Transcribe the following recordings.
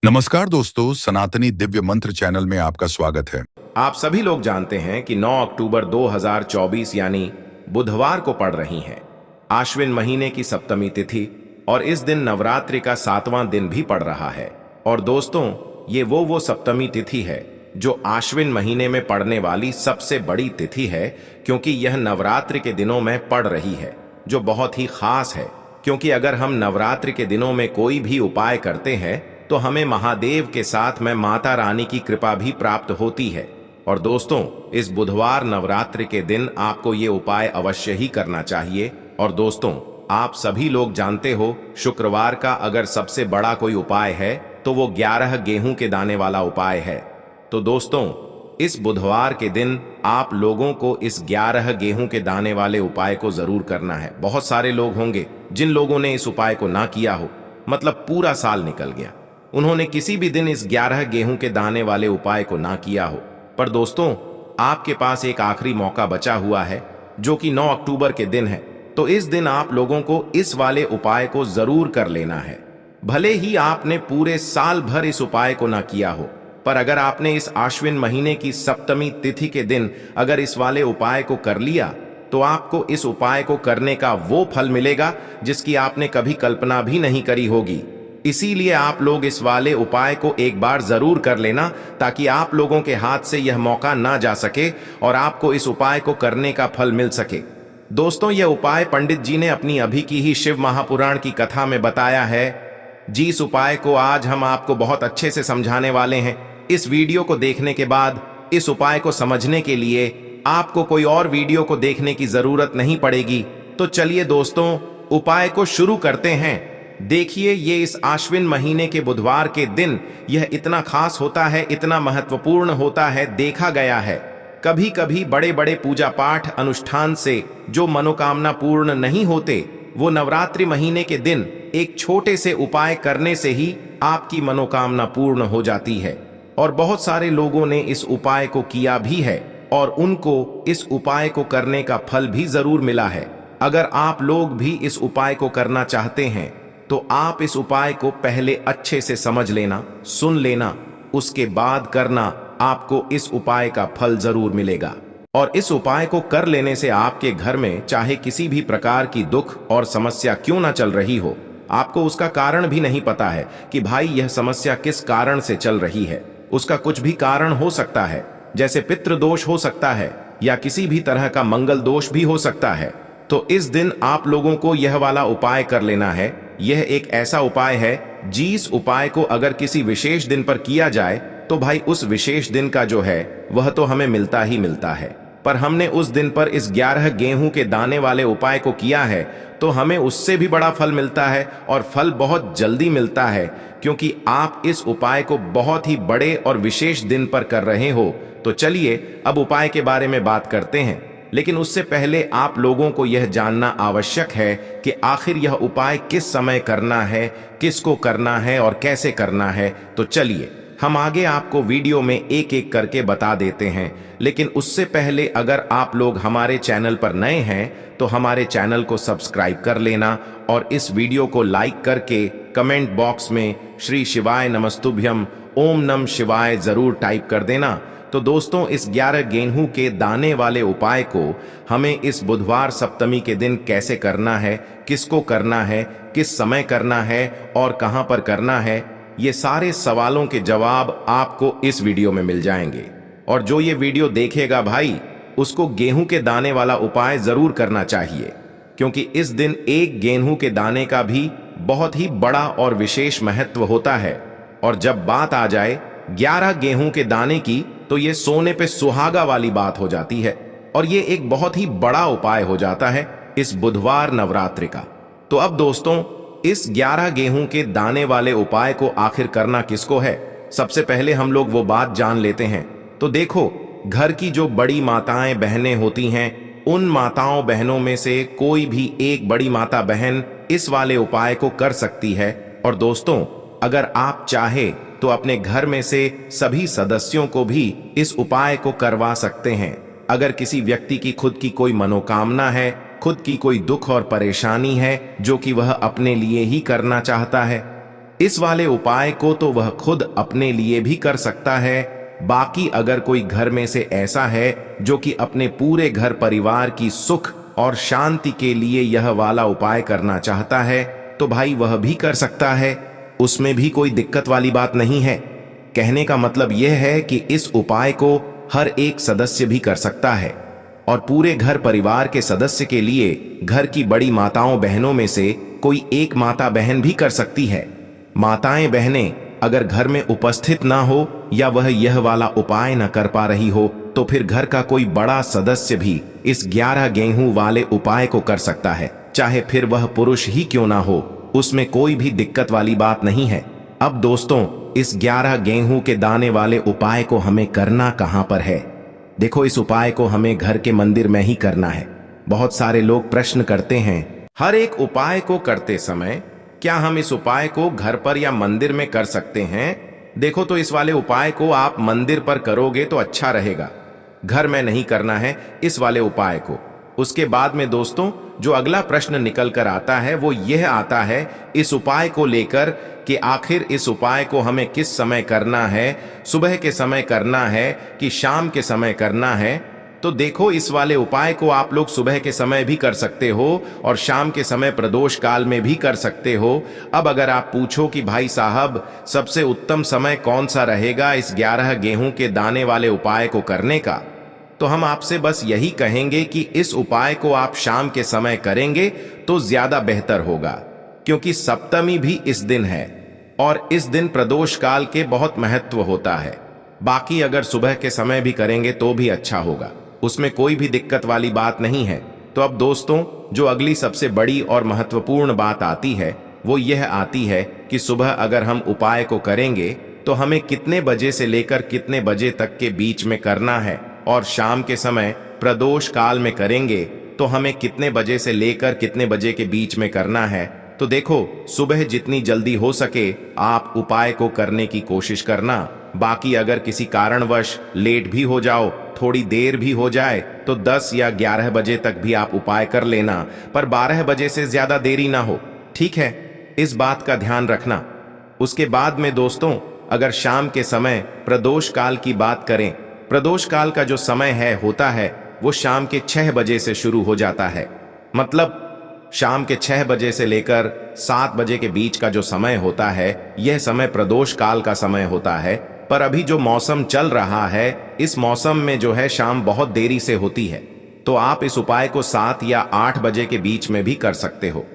नमस्कार दोस्तों, सनातनी दिव्य मंत्र चैनल में आपका स्वागत है। आप सभी लोग जानते हैं कि 9 अक्टूबर 2024 यानी बुधवार को पड़ रही है आश्विन महीने की सप्तमी तिथि और इस दिन नवरात्रि का 7वां दिन भी पड़ रहा है। और दोस्तों, ये वो सप्तमी तिथि है जो आश्विन महीने में पड़ने वाली सबसे बड़ी तिथि है, क्योंकि यह नवरात्रि के दिनों में पड़ रही है, जो बहुत ही खास है। क्योंकि अगर हम नवरात्रि के दिनों में कोई भी उपाय करते हैं तो हमें महादेव के साथ में माता रानी की कृपा भी प्राप्त होती है। और दोस्तों, इस बुधवार नवरात्रि के दिन आपको ये उपाय अवश्य ही करना चाहिए। और दोस्तों, आप सभी लोग जानते हो, शुक्रवार का अगर सबसे बड़ा कोई उपाय है तो वो 11 गेहूं के दाने वाला उपाय है। तो दोस्तों, इस बुधवार के दिन आप लोगों को इस 11 गेहूं के दाने वाले उपाय को जरूर करना है। बहुत सारे लोग होंगे जिन लोगों ने इस उपाय को ना किया हो, मतलब पूरा साल निकल गया, उन्होंने किसी भी दिन इस 11 गेहूं के दाने वाले उपाय को ना किया हो। पर दोस्तों, आपके पास एक आखिरी मौका बचा हुआ है, जो कि 9 अक्टूबर के दिन है। तो इस दिन आप लोगों को इस वाले उपाय को जरूर कर लेना है। भले ही आपने पूरे साल भर इस उपाय को ना किया हो, पर अगर आपने इस आश्विन महीने की सप्तमी तिथि के दिन अगर इस वाले उपाय को कर लिया, तो आपको इस उपाय को करने का वो फल मिलेगा जिसकी आपने कभी कल्पना भी नहीं करी होगी। इसीलिए आप लोग इस वाले उपाय को एक बार जरूर कर लेना, ताकि आप लोगों के हाथ से यह मौका ना जा सके और आपको इस उपाय को करने का फल मिल सके। दोस्तों, यह उपाय पंडित जी ने अपनी अभी की ही शिव महापुराण की कथा में बताया है। जी, इस उपाय को आज हम आपको बहुत अच्छे से समझाने वाले हैं। इस वीडियो को देखने के बाद इस उपाय को समझने के लिए आपको कोई और वीडियो को देखने की जरूरत नहीं पड़ेगी। तो चलिए दोस्तों, उपाय को शुरू करते हैं। देखिए, ये इस आश्विन महीने के बुधवार के दिन यह इतना खास होता है, इतना महत्वपूर्ण होता है। देखा गया है कभी कभी बड़े बड़े पूजा पाठ अनुष्ठान से जो मनोकामना पूर्ण नहीं होते, वो नवरात्रि महीने के दिन एक छोटे से उपाय करने से ही आपकी मनोकामना पूर्ण हो जाती है। और बहुत सारे लोगों ने इस उपाय को किया भी है और उनको इस उपाय को करने का फल भी जरूर मिला है। अगर आप लोग भी इस उपाय को करना चाहते हैं तो आप इस उपाय को पहले अच्छे से समझ लेना, सुन लेना, उसके बाद करना। आपको इस उपाय का फल जरूर मिलेगा। और इस उपाय को कर लेने से आपके घर में चाहे किसी भी प्रकार की दुख और समस्या क्यों ना चल रही हो, आपको उसका कारण भी नहीं पता है कि भाई यह समस्या किस कारण से चल रही है, उसका कुछ भी कारण हो सकता है, जैसे पितृदोष हो सकता है या किसी भी तरह का मंगल दोष भी हो सकता है। तो इस दिन आप लोगों को यह वाला उपाय कर लेना है। यह एक ऐसा उपाय है जिस उपाय को अगर किसी विशेष दिन पर किया जाए तो भाई उस विशेष दिन का जो है वह तो हमें मिलता ही मिलता है। पर हमने उस दिन पर इस 11 गेहूं के दाने वाले उपाय को किया है तो हमें उससे भी बड़ा फल मिलता है, और फल बहुत जल्दी मिलता है, क्योंकि आप इस उपाय को बहुत ही बड़े और विशेष दिन पर कर रहे हो। तो चलिए अब उपाय के बारे में बात करते हैं। लेकिन उससे पहले आप लोगों को यह जानना आवश्यक है कि आखिर यह उपाय किस समय करना है, किसको करना है और कैसे करना है। तो चलिए हम आगे आपको वीडियो में एक एक करके बता देते हैं। लेकिन उससे पहले अगर आप लोग हमारे चैनल पर नए हैं तो हमारे चैनल को सब्सक्राइब कर लेना और इस वीडियो को लाइक करके कमेंट बॉक्स में श्री शिवाय नमस्तुभ्यम ओम नम शिवाय जरूर टाइप कर देना। तो दोस्तों, इस 11 गेहूं के दाने वाले उपाय को हमें इस बुधवार सप्तमी के दिन कैसे करना है, किसको करना है, किस समय करना है और कहां पर करना है, ये सारे सवालों के जवाब आपको इस वीडियो में मिल जाएंगे। और जो ये वीडियो देखेगा भाई, उसको गेहूं के दाने वाला उपाय जरूर करना चाहिए, क्योंकि इस दिन एक गेहूं के दाने का भी बहुत ही बड़ा और विशेष महत्व होता है। और जब बात आ जाए 11 गेहूं के दाने की, तो ये सोने पे सुहागा वाली बात हो जाती है और ये एक बहुत ही बड़ा उपाय हो जाता है इस बुधवार नवरात्रि का। तो अब दोस्तों, इस 11 गेहूं के दाने वाले उपाय को आखिर करना किसको है, सबसे पहले हम लोग वो बात जान लेते हैं। तो देखो, घर की जो बड़ी माताएं बहनें होती हैं, उन माताओं बहनों में से कोई भी एक बड़ी माता बहन इस वाले उपाय को कर सकती है। और दोस्तों, अगर आप चाहे तो अपने घर में से सभी सदस्यों को भी इस उपाय को करवा सकते हैं। अगर किसी व्यक्ति की खुद की कोई मनोकामना है, खुद की कोई दुख और परेशानी है जो कि वह अपने लिए ही करना चाहता है, इस वाले उपाय को तो वह खुद अपने लिए भी कर सकता है, बाकी अगर कोई घर में से ऐसा है जो कि अपने पूरे घर परिवार की सुख और शांति के लिए यह वाला उपाय करना चाहता है तो भाई वह भी कर सकता है, उसमें भी कोई दिक्कत वाली बात नहीं है। कहने का मतलब यह है कि इस उपाय को हर एक सदस्य भी कर सकता है और पूरे घर परिवार के सदस्य के लिए घर की बड़ी माताओं बहनों में से कोई एक माता बहन भी कर सकती है। माताएं बहनें अगर घर में उपस्थित ना हो या वह यह वाला उपाय न कर पा रही हो तो फिर घर का कोई बड़ा सदस्य भी इस 11 गेहूं वाले उपाय को कर सकता है, चाहे फिर वह पुरुष ही क्यों ना हो, उसमें कोई भी दिक्कत वाली बात नहीं है। अब दोस्तों, इस 11 गेहूं के दाने वाले उपाय को हमें करना कहां पर है? देखो, इस उपाय को हमें घर के मंदिर में ही करना है। बहुत सारे लोग प्रश्न करते हैं, हर एक उपाय को करते समय क्या हम इस उपाय को घर पर या मंदिर में कर सकते हैं? देखो, तो इस वाले उपाय को आप मंदिर पर करोगे तो अच्छा रहेगा, घर में नहीं करना है इस वाले उपाय को। उसके बाद में दोस्तों, जो अगला प्रश्न निकल कर आता है वो यह आता है इस उपाय को लेकर कि आखिर इस उपाय को हमें किस समय करना है, सुबह के समय करना है कि शाम के समय करना है? तो देखो, इस वाले उपाय को आप लोग सुबह के समय भी कर सकते हो और शाम के समय प्रदोष काल में भी कर सकते हो। अब अगर आप पूछो कि भाई साहब सबसे उत्तम समय कौन सा रहेगा इस 11 गेहूं के दाने वाले उपाय को करने का, तो हम आपसे बस यही कहेंगे कि इस उपाय को आप शाम के समय करेंगे तो ज्यादा बेहतर होगा, क्योंकि सप्तमी भी इस दिन है और इस दिन प्रदोष काल के बहुत महत्व होता है। बाकी अगर सुबह के समय भी करेंगे तो भी अच्छा होगा, उसमें कोई भी दिक्कत वाली बात नहीं है। तो अब दोस्तों, जो अगली सबसे बड़ी और महत्वपूर्ण बात आती है वो यह आती है कि सुबह अगर हम उपाय को करेंगे तो हमें कितने बजे से लेकर कितने बजे तक के बीच में करना है, और शाम के समय प्रदोष काल में करेंगे तो हमें कितने बजे से लेकर कितने बजे के बीच में करना है। तो देखो, सुबह जितनी जल्दी हो सके आप उपाय को करने की कोशिश करना। बाकी अगर किसी कारणवश लेट भी हो जाओ, थोड़ी देर भी हो जाए, तो 10 या 11 बजे तक भी आप उपाय कर लेना, पर 12 बजे से ज्यादा देरी ना हो, ठीक है? इस बात का ध्यान रखना। उसके बाद में दोस्तों, अगर शाम के समय प्रदोष काल की बात करें, प्रदोष काल का जो समय होता है वो शाम के 6 बजे से शुरू हो जाता है। मतलब शाम के 6 बजे से लेकर 7 बजे के बीच का जो समय होता है, यह समय प्रदोष काल का समय होता है। पर अभी जो मौसम चल रहा है, इस मौसम में जो है शाम बहुत देरी से होती है, तो आप इस उपाय को 7 या 8 बजे के बीच में भी कर सकते हो।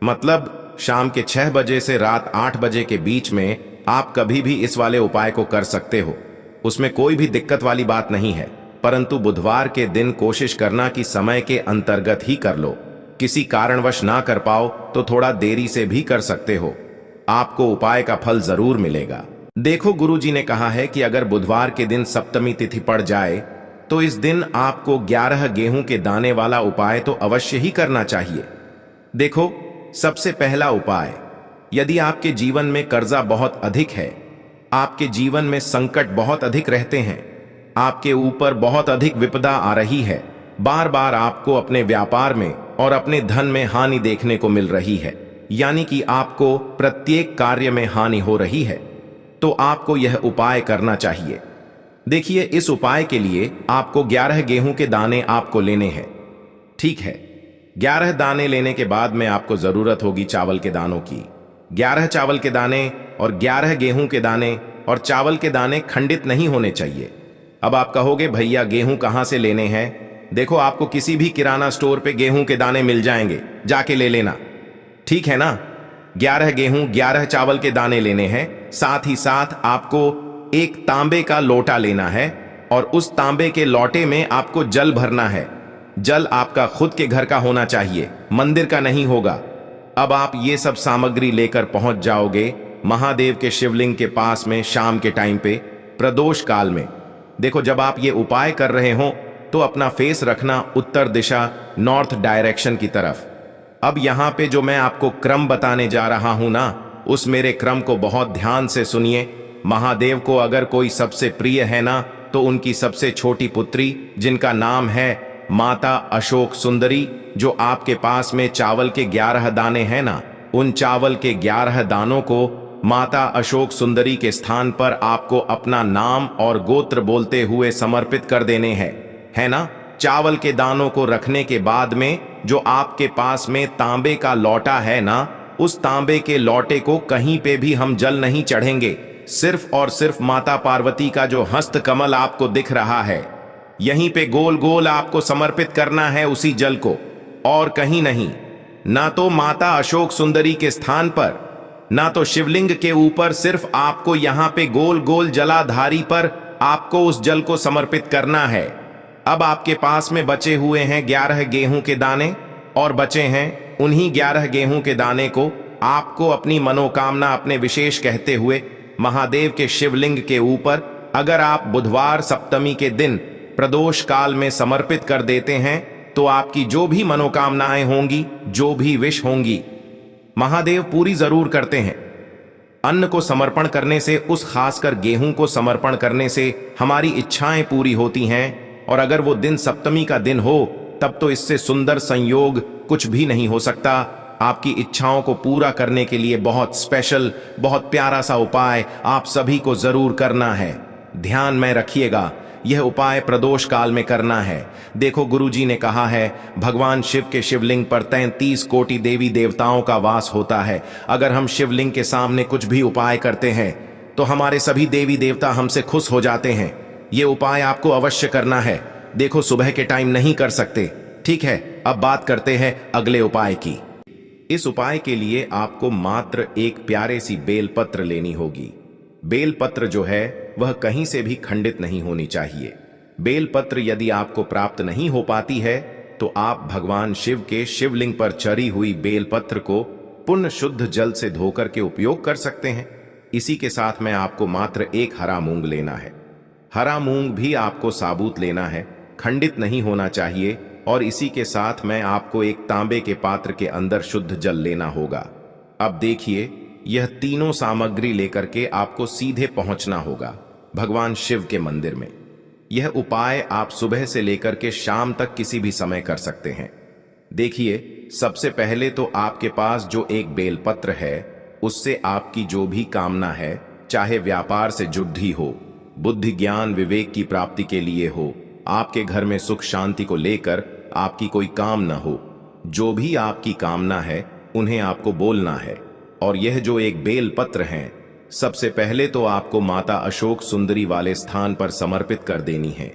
मतलब शाम के 6 बजे से रात 8 बजे के बीच में आप कभी भी इस वाले उपाय को कर सकते हो, उसमें कोई भी दिक्कत वाली बात नहीं है। परंतु बुधवार के दिन कोशिश करना कि समय के अंतर्गत ही कर लो। किसी कारणवश ना कर पाओ तो थोड़ा देरी से भी कर सकते हो, आपको उपाय का फल जरूर मिलेगा। देखो, गुरुजी ने कहा है कि अगर बुधवार के दिन सप्तमी तिथि पड़ जाए तो इस दिन आपको 11 गेहूं के दाने वाला उपाय तो अवश्य ही करना चाहिए। देखो, सबसे पहला उपाय, यदि आपके जीवन में कर्जा बहुत अधिक है, आपके जीवन में संकट बहुत अधिक रहते हैं, आपके ऊपर बहुत अधिक विपदा आ रही है, बार बार आपको अपने व्यापार में और अपने धन में हानि देखने को मिल रही है, यानी कि आपको प्रत्येक कार्य में हानि हो रही है, तो आपको यह उपाय करना चाहिए। देखिए, इस उपाय के लिए आपको 11 गेहूं के दाने आपको लेने हैं, ठीक है? 11 दाने लेने के बाद में आपको जरूरत होगी चावल के दानों की। 11 चावल के दाने और 11 गेहूं के दाने, और चावल के दाने खंडित नहीं होने चाहिए। अब आप कहोगे भैया गेहूं कहां से लेने हैं? देखो, आपको किसी भी किराना स्टोर पे गेहूं के दाने मिल जाएंगे, जाके ले लेना, ठीक है ना? 11 गेहूं 11 चावल के दाने लेने हैं। साथ ही साथ आपको एक तांबे का लोटा लेना है और उस तांबे के लोटे में आपको जल भरना है। जल आपका खुद के घर का होना चाहिए, मंदिर का नहीं होगा। अब आप ये सब सामग्री लेकर पहुंच जाओगे महादेव के शिवलिंग के पास में शाम के टाइम पे प्रदोष काल में। देखो, जब आप ये उपाय कर रहे हो तो अपना फेस रखना उत्तर दिशा, नॉर्थ डायरेक्शन की तरफ। अब यहां पे जो मैं आपको क्रम बताने जा रहा हूं ना, उस मेरे क्रम को बहुत ध्यान से सुनिए। महादेव को अगर कोई सबसे प्रिय है ना, तो उनकी सबसे छोटी पुत्री जिनका नाम है माता अशोक सुंदरी, जो आपके पास में चावल के 11 दाने हैं ना, उन चावल के 11 दानों को माता अशोक सुंदरी के स्थान पर आपको अपना नाम और गोत्र बोलते हुए समर्पित कर देने हैं, है ना। चावल के दानों को रखने के बाद में जो आपके पास में तांबे का लौटा है ना, उस तांबे के लौटे को कहीं पे भी हम जल नहीं चढ़ेंगे। सिर्फ और सिर्फ माता पार्वती का जो हस्त कमल आपको दिख रहा है, यहीं पे गोल गोल आपको समर्पित करना है उसी जल को, और कहीं नहीं। ना तो माता अशोक सुंदरी के स्थान पर, ना तो शिवलिंग के ऊपर, सिर्फ आपको यहां पे गोल गोल जलाधारी पर आपको उस जल को समर्पित करना है। अब आपके पास में बचे हुए हैं 11 गेहूं के दाने, और बचे हैं उन्हीं 11 गेहूं के दाने को आपको अपनी मनोकामना अपने विशेष कहते हुए महादेव के शिवलिंग के ऊपर, अगर आप बुधवार सप्तमी के दिन प्रदोष काल में समर्पित कर देते हैं तो आपकी जो भी मनोकामनाएं होंगी, जो भी विश होंगी, महादेव पूरी जरूर करते हैं। अन्न को समर्पण करने से, उस खासकर गेहूं को समर्पण करने से हमारी इच्छाएं पूरी होती हैं, और अगर वो दिन सप्तमी का दिन हो तब तो इससे सुंदर संयोग कुछ भी नहीं हो सकता। आपकी इच्छाओं को पूरा करने के लिए बहुत स्पेशल, बहुत प्यारा सा उपाय आप सभी को जरूर करना है। ध्यान में रखिएगा, यह उपाय प्रदोष काल में करना है। देखो, गुरुजी ने कहा है भगवान शिव के शिवलिंग पर 33 कोटि देवी देवताओं का वास होता है। अगर हम शिवलिंग के सामने कुछ भी उपाय करते हैं तो हमारे सभी देवी देवता हमसे खुश हो जाते हैं। ये उपाय आपको अवश्य करना है। देखो, सुबह के टाइम नहीं कर सकते, ठीक है। अब बात करते हैं अगले उपाय की। इस उपाय के लिए आपको मात्र एक प्यारे सी बेलपत्र लेनी होगी। बेलपत्र जो है वह कहीं से भी खंडित नहीं होनी चाहिए। बेलपत्र यदि आपको प्राप्त नहीं हो पाती है तो आप भगवान शिव के शिवलिंग पर चढ़ी हुई बेलपत्र को पुण्य शुद्ध जल से धोकर के उपयोग कर सकते हैं। इसी के साथ में आपको मात्र एक हरा मूंग लेना है। हरा मूंग भी आपको साबुत लेना है, खंडित नहीं होना चाहिए। और इसी के साथ में आपको एक तांबे के पात्र के अंदर शुद्ध जल लेना होगा। अब देखिए, यह तीनों सामग्री लेकर के आपको सीधे पहुंचना होगा भगवान शिव के मंदिर में। यह उपाय आप सुबह से लेकर के शाम तक किसी भी समय कर सकते हैं। देखिए, सबसे पहले तो आपके पास जो एक बेलपत्र है, उससे आपकी जो भी कामना है, चाहे व्यापार से जुड़ी हो, बुद्धि ज्ञान विवेक की प्राप्ति के लिए हो, आपके घर में सुख शांति को लेकर आपकी कोई काम न हो, जो भी आपकी कामना है उन्हें आपको बोलना है। और यह जो एक बेल पत्र है, सबसे पहले तो आपको माता अशोक सुंदरी वाले स्थान पर समर्पित कर देनी है।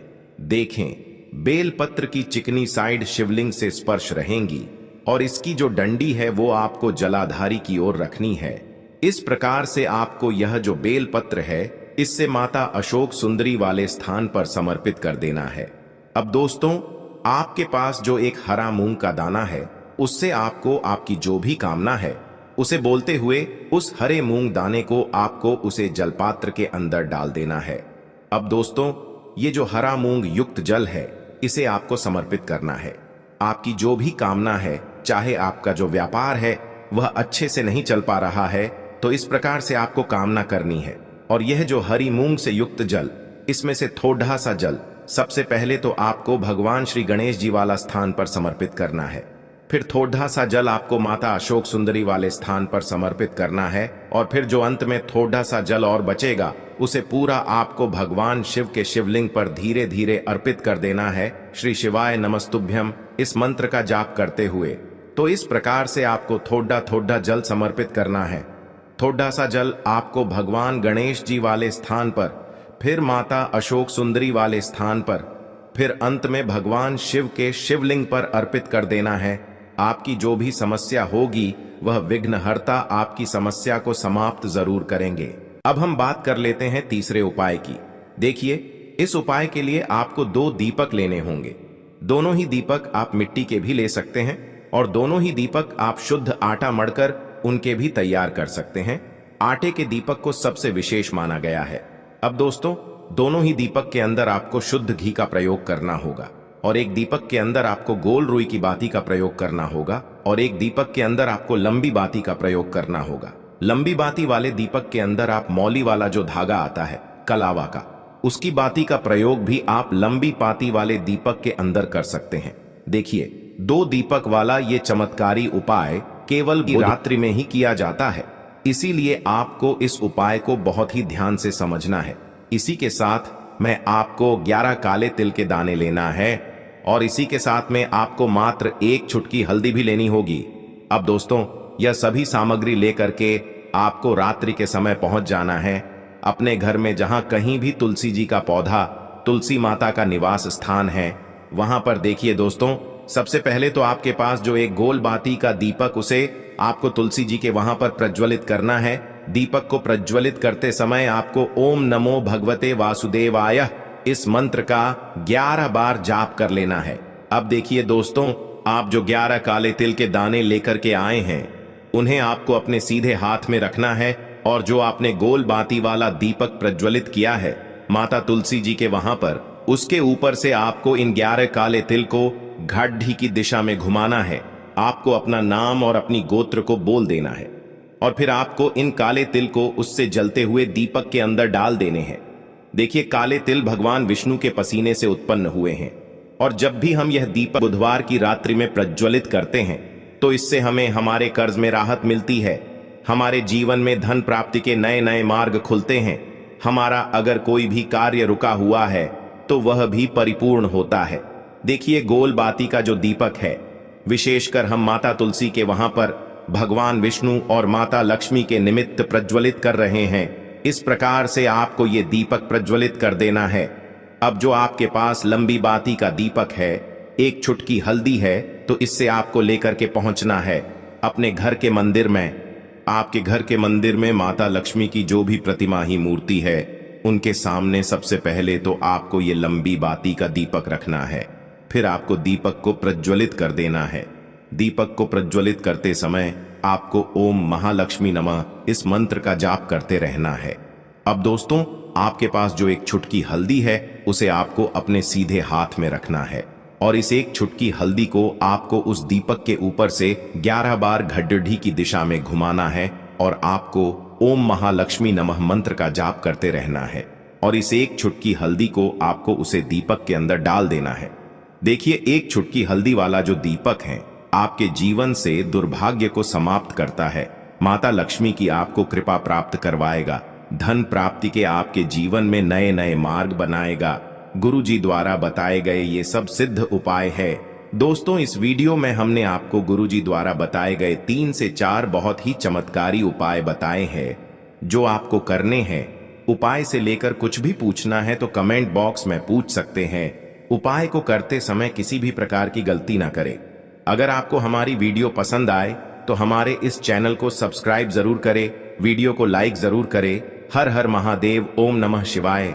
देखें, बेल पत्र की चिकनी साइड शिवलिंग से स्पर्श रहेंगी और इसकी जो डंडी है वो आपको जलाधारी की ओर रखनी है। इस प्रकार से आपको यह जो बेल पत्र है, इससे माता अशोक सुंदरी वाले स्थान पर समर्पित कर देना है। अब दोस्तों, आपके पास जो एक हरा मूंग का दाना है, उससे आपको आपकी जो भी कामना है उसे बोलते हुए उस हरे मूंग दाने को आपको उसे जलपात्र के अंदर डाल देना है। अब दोस्तों, ये जो हरा मूंग युक्त जल है, इसे आपको समर्पित करना है। आपकी जो भी कामना है, चाहे आपका जो व्यापार है वह अच्छे से नहीं चल पा रहा है, तो इस प्रकार से आपको कामना करनी है। और यह जो हरी मूंग से युक्त जल, इसमें से थोड़ा सा जल सबसे पहले तो आपको भगवान श्री गणेश जी वाला स्थान पर समर्पित करना है। फिर थोड़ा सा जल आपको माता अशोक सुंदरी वाले स्थान पर समर्पित करना है। और फिर जो अंत में थोड़ा सा जल और बचेगा, उसे पूरा आपको भगवान शिव के शिवलिंग पर धीरे धीरे अर्पित कर देना है। श्री शिवाय नमस्तुभ्यम इस मंत्र का जाप करते हुए। तो इस प्रकार से आपको थोड़ा थोड़ा जल समर्पित करना है। थोड़ा सा जल आपको भगवान गणेश जी वाले स्थान पर, फिर माता अशोक सुंदरी वाले स्थान पर, फिर अंत में भगवान शिव के शिवलिंग पर अर्पित कर देना है। आपकी जो भी समस्या होगी, वह विघ्नहर्ता आपकी समस्या को समाप्त जरूर करेंगे। अब हम बात कर लेते हैं तीसरे उपाय की। देखिए, इस उपाय के लिए आपको 2 दीपक लेने होंगे। दोनों ही दीपक आप मिट्टी के भी ले सकते हैं और दोनों ही दीपक आप शुद्ध आटा मढ़कर उनके भी तैयार कर सकते हैं। आटे के दीपक को सबसे विशेष माना गया है। अब दोस्तों, दोनों ही दीपक के अंदर आपको शुद्ध घी का प्रयोग करना होगा और एक दीपक के अंदर आपको गोल रुई की बाती का प्रयोग करना होगा और एक दीपक के अंदर आपको लंबी बाती का प्रयोग करना होगा। लंबी बाती वाले दीपक के अंदर आप मौली वाला जो धागा आता है कलावा का, उसकी बाती का प्रयोग भी आप लंबी बाती वाले दीपक के अंदर कर सकते हैं। देखिए, 2 दीपक वाला ये चमत्कारी उपाय केवल रात्रि में ही किया जाता है, इसीलिए आपको इस उपाय को बहुत ही ध्यान से समझना है। इसी के साथ मैं आपको 11 काले तिल के दाने लेना है और इसी के साथ में आपको मात्र 1 चुटकी हल्दी भी लेनी होगी। अब दोस्तों, यह सभी सामग्री लेकर के आपको रात्रि के समय पहुंच जाना है अपने घर में, जहां कहीं भी तुलसी जी का पौधा, तुलसी माता का निवास स्थान है, वहां पर देखिए दोस्तों, सबसे पहले तो आपके पास जो एक गोल बाती का दीपक, उसे आपको तुलसी जी के वहां पर प्रज्वलित करना है। दीपक को प्रज्वलित करते समय आपको ओम नमो भगवते वासुदेवाय इस मंत्र का 11 बार जाप कर लेना है। अब देखिए दोस्तों, आप जो 11 काले तिल के दाने लेकर के आए हैं, उन्हें आपको अपने सीधे हाथ में रखना है और जो आपने गोल बाती वाला दीपक प्रज्वलित किया है माता तुलसी जी के वहां पर, उसके ऊपर से आपको इन 11 काले तिल को घाटी की दिशा में घुमाना है। आपको अपना नाम और अपनी गोत्र को बोल देना है और फिर आपको इन काले तिल को उससे जलते हुए दीपक के अंदर डाल देने हैं। देखिए, काले तिल भगवान विष्णु के पसीने से उत्पन्न हुए हैं और जब भी हम यह दीपक बुधवार की रात्रि में प्रज्वलित करते हैं तो इससे हमें हमारे कर्ज में राहत मिलती है, हमारे जीवन में धन प्राप्ति के नए नए मार्ग खुलते हैं, हमारा अगर कोई भी कार्य रुका हुआ है तो वह भी परिपूर्ण होता है। देखिए, गोल बाती का जो दीपक है, विशेषकर हम माता तुलसी के वहां पर भगवान विष्णु और माता लक्ष्मी के निमित्त प्रज्वलित कर रहे हैं। इस प्रकार से आपको ये दीपक प्रज्वलित कर देना है। अब जो आपके पास लंबी बाती का दीपक है, 1 चुटकी हल्दी है, तो इससे आपको लेकर के पहुंचना है अपने घर के मंदिर में। आपके घर के मंदिर में माता लक्ष्मी की जो भी प्रतिमा ही मूर्ति है, उनके सामने सबसे पहले तो आपको ये लंबी बाती का दीपक रखना है। फिर आपको दीपक को प्रज्वलित कर देना है। दीपक को प्रज्वलित करते समय आपको ओम महालक्ष्मी नमः इस मंत्र का जाप करते रहना है। अब दोस्तों, आपके पास जो 1 चुटकी हल्दी है, उसे आपको अपने सीधे हाथ में रखना है और इस 1 चुटकी हल्दी को आपको उस दीपक के ऊपर से 11 बार घड्डी की दिशा में घुमाना है और आपको ओम महालक्ष्मी नमः मंत्र का जाप करते रहना है और इस 1 चुटकी हल्दी को आपको उसे दीपक के अंदर डाल देना है। देखिए, 1 चुटकी हल्दी वाला जो दीपक है, आपके जीवन से दुर्भाग्य को समाप्त करता है, माता लक्ष्मी की आपको कृपा प्राप्त करवाएगा, धन प्राप्ति के आपके जीवन में नए नए मार्ग बनाएगा। गुरु जी द्वारा बताए गए ये सब सिद्ध उपाय है। दोस्तों, इस वीडियो में हमने आपको गुरु जी द्वारा बताए गए 3 से 4 बहुत ही चमत्कारी उपाय बताए हैं जो आपको करने हैं। उपाय से लेकर कुछ भी पूछना है तो कमेंट बॉक्स में पूछ सकते हैं। उपाय को करते समय किसी भी प्रकार की गलती ना करें। अगर आपको हमारी वीडियो पसंद आए तो हमारे इस चैनल को सब्सक्राइब जरूर करें, वीडियो को लाइक जरूर करें। हर हर महादेव, ओम नमः शिवाय।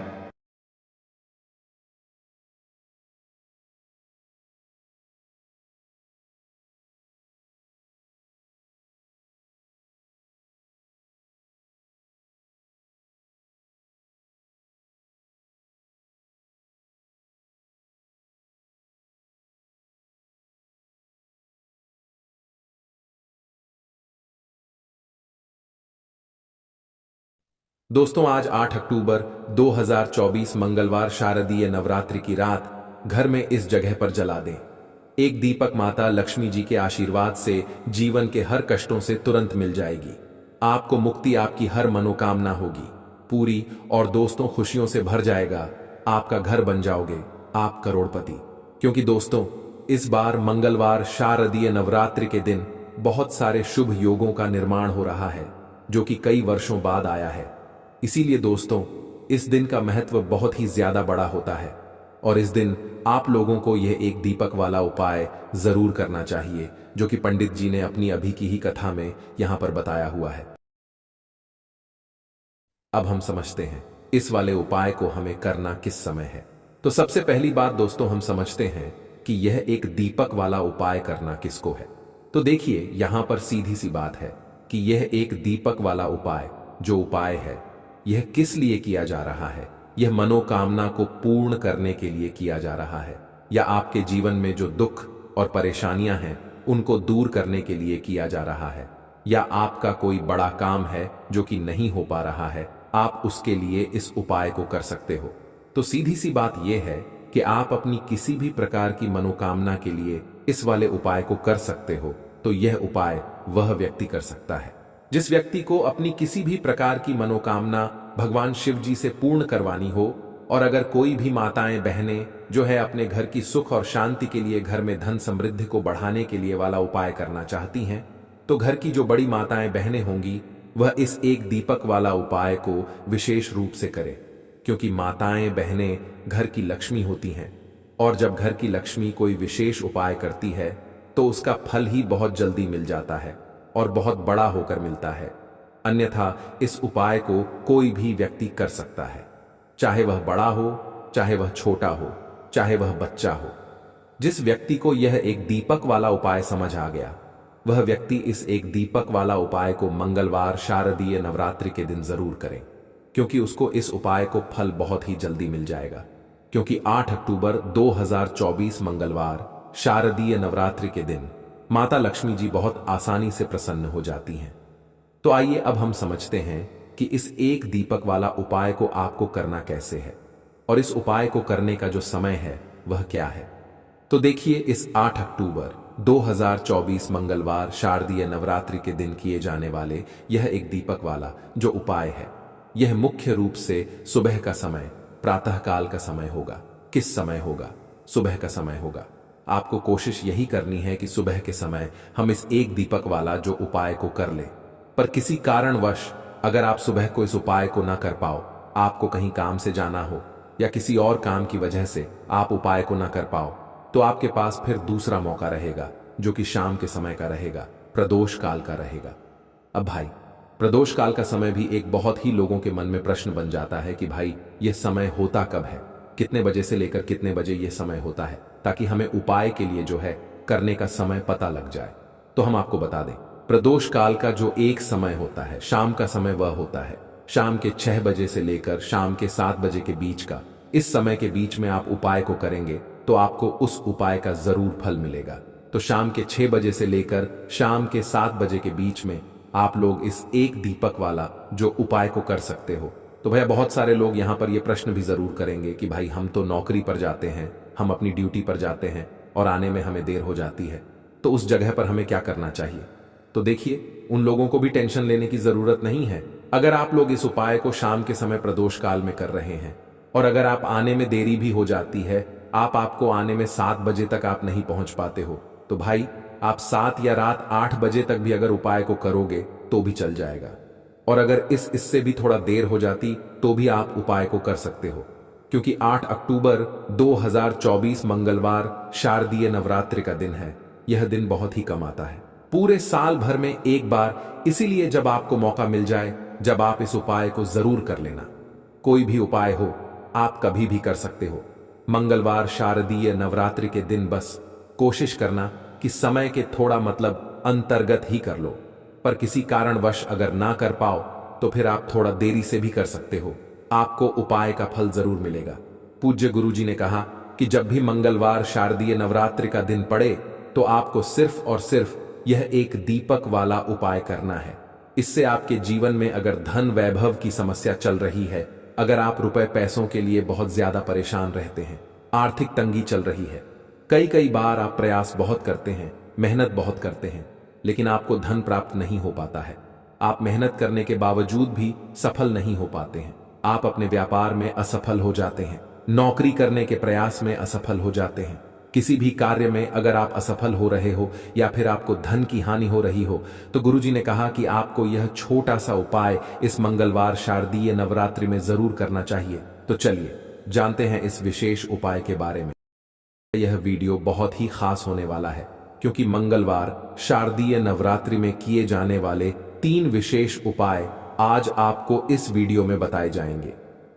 दोस्तों, आज 8 अक्टूबर 2024 मंगलवार शारदीय नवरात्रि की रात घर में इस जगह पर जला दें। एक दीपक माता लक्ष्मी जी के आशीर्वाद से जीवन के हर कष्टों से तुरंत मिल जाएगी। आपको मुक्ति, आपकी हर मनोकामना होगी पूरी और दोस्तों खुशियों से भर जाएगा। आपका घर बन जाओगे आप करोड़पति। क्योंकि दोस्तों, इस बार मंगलवार शारदीय नवरात्रि के दिन बहुत सारे शुभ योगों का निर्माण हो रहा है जो कि कई वर्षों बाद आया है। इसीलिए दोस्तों, इस दिन का महत्व बहुत ही ज्यादा बड़ा होता है और इस दिन आप लोगों को यह एक दीपक वाला उपाय जरूर करना चाहिए जो कि पंडित जी ने अपनी अभी की ही कथा में यहां पर बताया हुआ है। अब हम समझते हैं इस वाले उपाय को हमें करना किस समय है। तो सबसे पहली बात दोस्तों, हम समझते हैं कि यह एक दीपक वाला उपाय करना किसको है। तो देखिए, यहां पर सीधी सी बात है कि यह एक दीपक वाला उपाय जो उपाय है, यह किस लिए किया जा रहा है। यह मनोकामना को पूर्ण करने के लिए किया जा रहा है या आपके जीवन में जो दुख और परेशानियां हैं उनको दूर करने के लिए किया जा रहा है, या आपका कोई बड़ा काम है जो कि नहीं हो पा रहा है, आप उसके लिए इस उपाय को कर सकते हो। तो सीधी सी बात यह है कि आप अपनी किसी भी प्रकार की मनोकामना के लिए इस वाले उपाय को कर सकते हो। तो यह उपाय वह व्यक्ति कर सकता है जिस व्यक्ति को अपनी किसी भी प्रकार की मनोकामना भगवान शिव जी से पूर्ण करवानी हो, और अगर कोई भी माताएं बहनें जो है अपने घर की सुख और शांति के लिए, घर में धन समृद्धि को बढ़ाने के लिए वाला उपाय करना चाहती हैं, तो घर की जो बड़ी माताएं बहनें होंगी वह इस एक दीपक वाला उपाय को विशेष रूप से करें, क्योंकि माताएं बहनें घर की लक्ष्मी होती हैं, और जब घर की लक्ष्मी कोई विशेष उपाय करती है तो उसका फल ही बहुत जल्दी मिल जाता है और बहुत बड़ा होकर मिलता है। अन्यथा इस उपाय को कोई भी व्यक्ति कर सकता है, चाहे वह बड़ा हो, चाहे वह छोटा हो, चाहे वह बच्चा हो। जिस व्यक्ति को यह एक दीपक वाला उपाय समझ आ गया, वह व्यक्ति इस एक दीपक वाला उपाय को मंगलवार शारदीय नवरात्रि के दिन जरूर करें, क्योंकि उसको इस उपाय को फल बहुत ही जल्दी मिल जाएगा। क्योंकि 8 अक्टूबर 2024 मंगलवार शारदीय नवरात्रि के दिन माता लक्ष्मी जी बहुत आसानी से प्रसन्न हो जाती हैं। तो आइए अब हम समझते हैं कि इस एक दीपक वाला उपाय को आपको करना कैसे है, और इस उपाय को करने का जो समय है वह क्या है। तो देखिए, इस 8 अक्टूबर 2024 मंगलवार शारदीय नवरात्रि के दिन किए जाने वाले यह एक दीपक वाला जो उपाय है, यह मुख्य रूप से सुबह का समय, प्रातः काल का समय होगा। किस समय होगा? सुबह का समय होगा। आपको कोशिश यही करनी है कि सुबह के समय हम इस एक दीपक वाला जो उपाय को कर लें। पर किसी कारणवश अगर आप सुबह को इस उपाय को ना कर पाओ, आपको कहीं काम से जाना हो या किसी और काम की वजह से आप उपाय को ना कर पाओ, तो आपके पास फिर दूसरा मौका रहेगा, जो कि शाम के समय का रहेगा, प्रदोष काल का रहेगा। अब भाई, प्रदोष काल का समय भी एक बहुत ही लोगों के मन में प्रश्न बन जाता है कि भाई यह समय होता कब है, कितने बजे से लेकर कितने बजे यह समय होता है, ताकि हमें उपाय के लिए जो है करने का समय पता लग जाए। तो हम आपको बता दें, प्रदोष काल का जो एक समय होता है, शाम का समय, वह होता है शाम के 6 बजे से लेकर शाम के 7 बजे के बीच का। इस समय के बीच में आप उपाय को करेंगे तो आपको उस उपाय का जरूर फल मिलेगा। तो शाम के 6 बजे से लेकर शाम के 7 बजे के बीच में आप लोग इस एक दीपक वाला जो उपाय को कर सकते हो। तो भैया बहुत सारे लोग यहाँ पर ये प्रश्न भी जरूर करेंगे कि भाई हम तो नौकरी पर जाते हैं, हम अपनी ड्यूटी पर जाते हैं और आने में हमें देर हो जाती है, तो उस जगह पर हमें क्या करना चाहिए। तो देखिए, उन लोगों को भी टेंशन लेने की जरूरत नहीं है। अगर आप लोग इस उपाय को शाम के समय प्रदोष काल में कर रहे हैं, और अगर आप आने में देरी भी हो जाती है, आपको आने में 7 बजे तक आप नहीं पहुंच पाते हो, तो भाई आप 7 या रात 8 बजे तक भी अगर उपाय को करोगे तो भी चल जाएगा। और अगर इससे भी थोड़ा देर हो जाती तो भी आप उपाय को कर सकते हो, क्योंकि 8 अक्टूबर 2024 मंगलवार शारदीय नवरात्रि का दिन है। यह दिन बहुत ही कम आता है, पूरे साल भर में एक बार। इसीलिए जब आपको मौका मिल जाए, जब आप इस उपाय को जरूर कर लेना। कोई भी उपाय हो, आप कभी भी कर सकते हो। मंगलवार शारदीय नवरात्रि के दिन बस कोशिश करना कि समय के थोड़ा अंतर्गत ही कर लो। पर किसी कारणवश अगर ना कर पाओ तो फिर आप थोड़ा देरी से भी कर सकते हो, आपको उपाय का फल जरूर मिलेगा। पूज्य गुरुजी ने कहा कि जब भी मंगलवार शारदीय नवरात्रि का दिन पड़े तो आपको सिर्फ और सिर्फ यह एक दीपक वाला उपाय करना है। इससे आपके जीवन में अगर धन वैभव की समस्या चल रही है, अगर आप रुपए पैसों के लिए बहुत ज्यादा परेशान रहते हैं, आर्थिक तंगी चल रही है, कई बार आप प्रयास बहुत करते हैं, मेहनत बहुत करते हैं, लेकिन आपको धन प्राप्त नहीं हो पाता है, आप मेहनत करने के बावजूद भी सफल नहीं हो पाते हैं, आप अपने व्यापार में असफल हो जाते हैं, नौकरी करने के प्रयास में असफल हो जाते हैं, किसी भी कार्य में अगर आप असफल हो रहे हो या फिर आपको धन की हानि हो रही हो, तो गुरुजी ने कहा कि आपको यह छोटा सा उपाय इस मंगलवार शारदीय नवरात्रि में जरूर करना चाहिए। तो चलिए जानते हैं इस विशेष उपाय के बारे में। यह वीडियो बहुत ही खास होने वाला है, क्योंकि मंगलवार शारदीय नवरात्रि में किए जाने वाले 3 विशेष उपाय आज आपको इस वीडियो में बताए जाएंगे।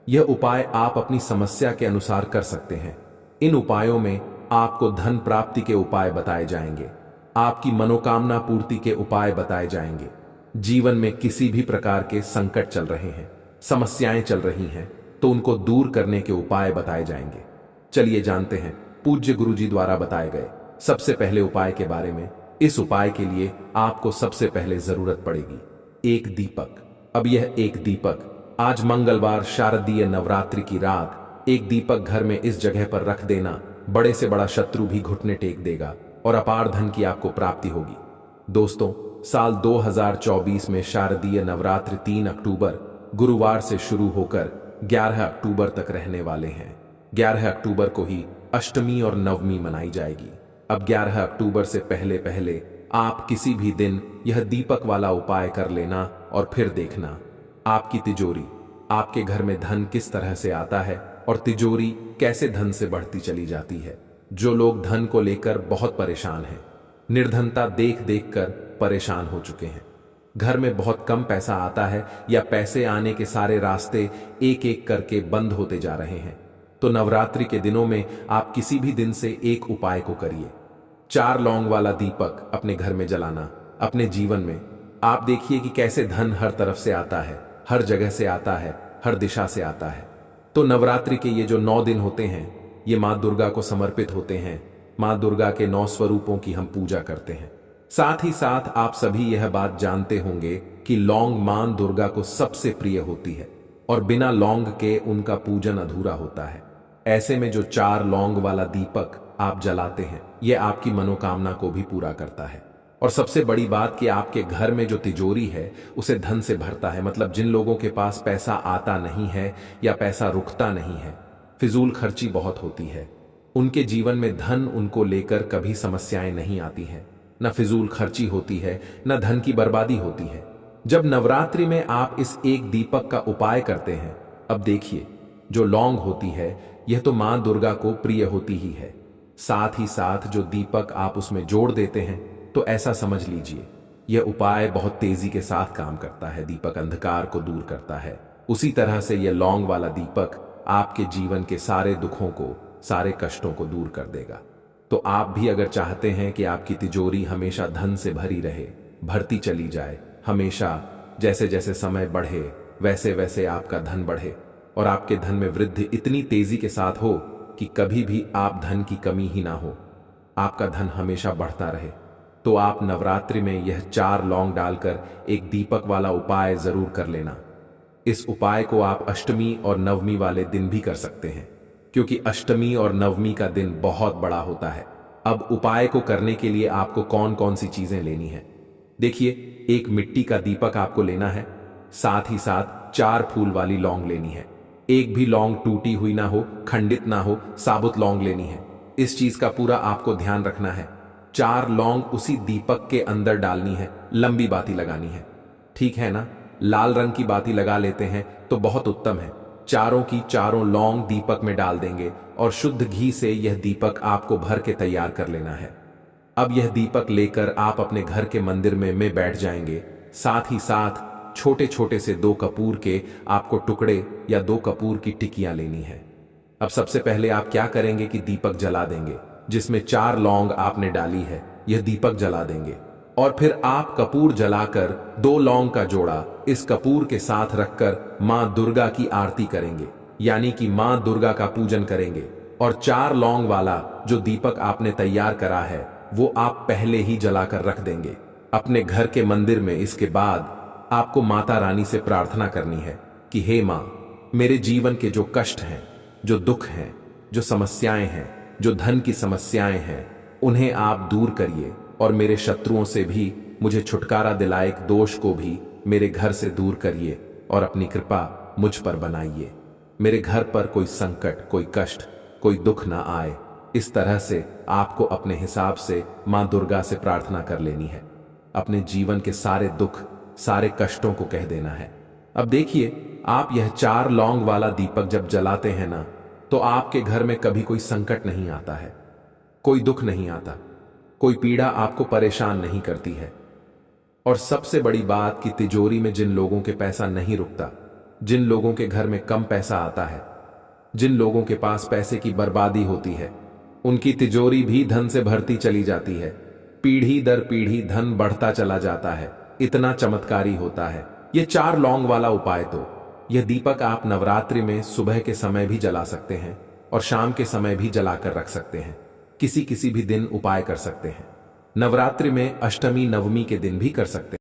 यह उपाय आप अपनी समस्या के अनुसार कर सकते हैं। इन उपायों में आपको धन प्राप्ति के उपाय बताए जाएंगे, आपकी मनोकामना पूर्ति के उपाय बताए जाएंगे। जीवन में किसी भी प्रकार के संकट चल रहे हैं, समस्याएं चल रही हैं, तो उनको दूर करने के उपाय बताए जाएंगे। चलिए जानते हैं पूज्य गुरुजी द्वारा बताए गए सबसे पहले उपाय के बारे में। इस उपाय के लिए आपको सबसे पहले जरूरत पड़ेगी एक दीपक। अब यह एक दीपक आज मंगलवार शारदीय नवरात्रि की रात एक दीपक घर में इस जगह पर रख देना, बड़े से बड़ा शत्रु भी घुटने टेक देगा और अपार धन की आपको प्राप्ति होगी। दोस्तों, साल 2024 में शारदीय नवरात्र 3 अक्टूबर गुरुवार से शुरू होकर 11 अक्टूबर तक रहने वाले हैं। 11 अक्टूबर को ही अष्टमी और नवमी मनाई जाएगी। अब 11 अक्टूबर से पहले पहले आप किसी भी दिन यह दीपक वाला उपाय कर लेना और फिर देखना आपकी तिजोरी, आपके घर में धन किस तरह से आता है और तिजोरी कैसे धन से बढ़ती चली जाती है। जो लोग धन को लेकर बहुत परेशान हैं, निर्धनता देख देख कर परेशान हो चुके हैं, घर में बहुत कम पैसा आता है या पैसे आने के सारे रास्ते एक एक करके बंद होते जा रहे हैं, तो नवरात्रि के दिनों में आप किसी भी दिन से एक उपाय को करिए। 4 लौंग वाला दीपक अपने घर में जलाना। अपने जीवन में आप देखिए कि कैसे धन हर तरफ से आता है, हर जगह से आता है, हर दिशा से आता है। तो नवरात्रि के ये जो 9 दिन होते हैं, ये माँ दुर्गा को समर्पित होते हैं। माँ दुर्गा के 9 स्वरूपों की हम पूजा करते हैं। साथ ही साथ आप सभी यह बात जानते होंगे कि लौंग माँ दुर्गा को सबसे प्रिय होती है और बिना लौंग के उनका पूजन अधूरा होता है। ऐसे में जो 4 लौंग वाला दीपक आप जलाते हैं, ये आपकी मनोकामना को भी पूरा करता है। और सबसे बड़ी बात कि आपके घर में जो तिजोरी है उसे धन से भरता है। मतलब जिन लोगों के पास पैसा आता नहीं है या पैसा रुकता नहीं है, फिजूल खर्ची बहुत होती है, उनके जीवन में धन उनको लेकर कभी समस्याएं नहीं आती हैं। न फिजूल खर्ची होती है, न धन की बर्बादी होती है। जब नवरात्रि में आप इस एक दीपक का उपाय करते हैं, अब देखिए जो लौंग होती है यह तो माँ दुर्गा को प्रिय होती ही है। साथ ही साथ जो दीपक आप उसमें जोड़ देते हैं, तो ऐसा समझ लीजिए यह उपाय बहुत तेजी के साथ काम करता है। दीपक अंधकार को दूर करता है, उसी तरह से यह लौंग वाला दीपक आपके जीवन के सारे दुखों को, सारे कष्टों को दूर कर देगा। तो आप भी अगर चाहते हैं कि आपकी तिजोरी हमेशा धन से भरी रहे, भरती चली जाए, हमेशा जैसे जैसे समय बढ़े वैसे वैसे आपका धन बढ़े और आपके धन में वृद्धि इतनी तेजी के साथ हो कि कभी भी आप धन की कमी ही ना हो, आपका धन हमेशा बढ़ता रहे, तो आप नवरात्रि में यह 4 लौंग डालकर एक दीपक वाला उपाय जरूर कर लेना। इस उपाय को आप अष्टमी और नवमी वाले दिन भी कर सकते हैं, क्योंकि अष्टमी और नवमी का दिन बहुत बड़ा होता है। अब उपाय को करने के लिए आपको कौन कौन सी चीजें लेनी है, देखिए। एक मिट्टी का दीपक आपको लेना है, साथ ही साथ 4 फूल वाली लौंग लेनी है। एक भी लौंग टूटी हुई ना हो, खंडित ना हो, साबुत लौंग लेनी है। इस चीज का पूरा आपको ध्यान रखना है। 4 लौंग उसी दीपक के अंदर डालनी है, लंबी बाती लगानी है, ठीक है ना। लाल रंग की बाती लगा लेते हैं तो बहुत उत्तम है। चारों की चारों लौंग दीपक में डाल देंगे और शुद्ध घी से यह दीपक आपको भर के तैयार कर लेना है। अब यह दीपक लेकर आप अपने घर के मंदिर में बैठ जाएंगे। साथ ही साथ छोटे छोटे से 2 कपूर के आपको टुकड़े या 2 कपूर की टिकियां लेनी है। अब सबसे पहले आप क्या करेंगे कि दीपक जला देंगे, जिसमें 4 लौंग आपने डाली है, यह दीपक जला देंगे और फिर आप कपूर जलाकर 2 लौंग का जोड़ा इस कपूर के साथ रखकर मां दुर्गा की आरती करेंगे, यानी कि मां दुर्गा का पूजन करेंगे। और 4 लौंग वाला जो दीपक आपने तैयार करा है वो आप पहले ही जलाकर रख देंगे अपने घर के मंदिर में। इसके बाद आपको माता रानी से प्रार्थना करनी है कि हे मां, मेरे जीवन के जो कष्ट हैं, जो दुख हैं, जो समस्याएं हैं, जो धन की समस्याएं हैं, उन्हें आप दूर करिए और मेरे शत्रुओं से भी मुझे छुटकारा दिलायक दोष को भी मेरे घर से दूर करिए और अपनी कृपा मुझ पर बनाइए। मेरे घर पर कोई संकट, कोई कष्ट, कोई दुख ना आए। इस तरह से आपको अपने हिसाब से मां दुर्गा से प्रार्थना कर लेनी है। अपने जीवन के सारे दुख, सारे कष्टों को कह देना है। अब देखिए, आप यह 4 लौंग वाला दीपक जब जलाते हैं ना, तो आपके घर में कभी कोई संकट नहीं आता है, कोई दुख नहीं आता, कोई पीड़ा आपको परेशान नहीं करती है। और सबसे बड़ी बात कि तिजोरी में जिन लोगों के पैसा नहीं रुकता, जिन लोगों के घर में कम पैसा आता है, जिन लोगों के पास पैसे की बर्बादी होती है, उनकी तिजोरी भी धन से भरती चली जाती है। पीढ़ी दर पीढ़ी धन बढ़ता चला जाता है। इतना चमत्कारी होता है ये 4 लौंग वाला उपाय। तो यह दीपक आप नवरात्रि में सुबह के समय भी जला सकते हैं और शाम के समय भी जलाकर रख सकते हैं। किसी किसी भी दिन उपाय कर सकते हैं। नवरात्रि में अष्टमी नवमी के दिन भी कर सकते हैं।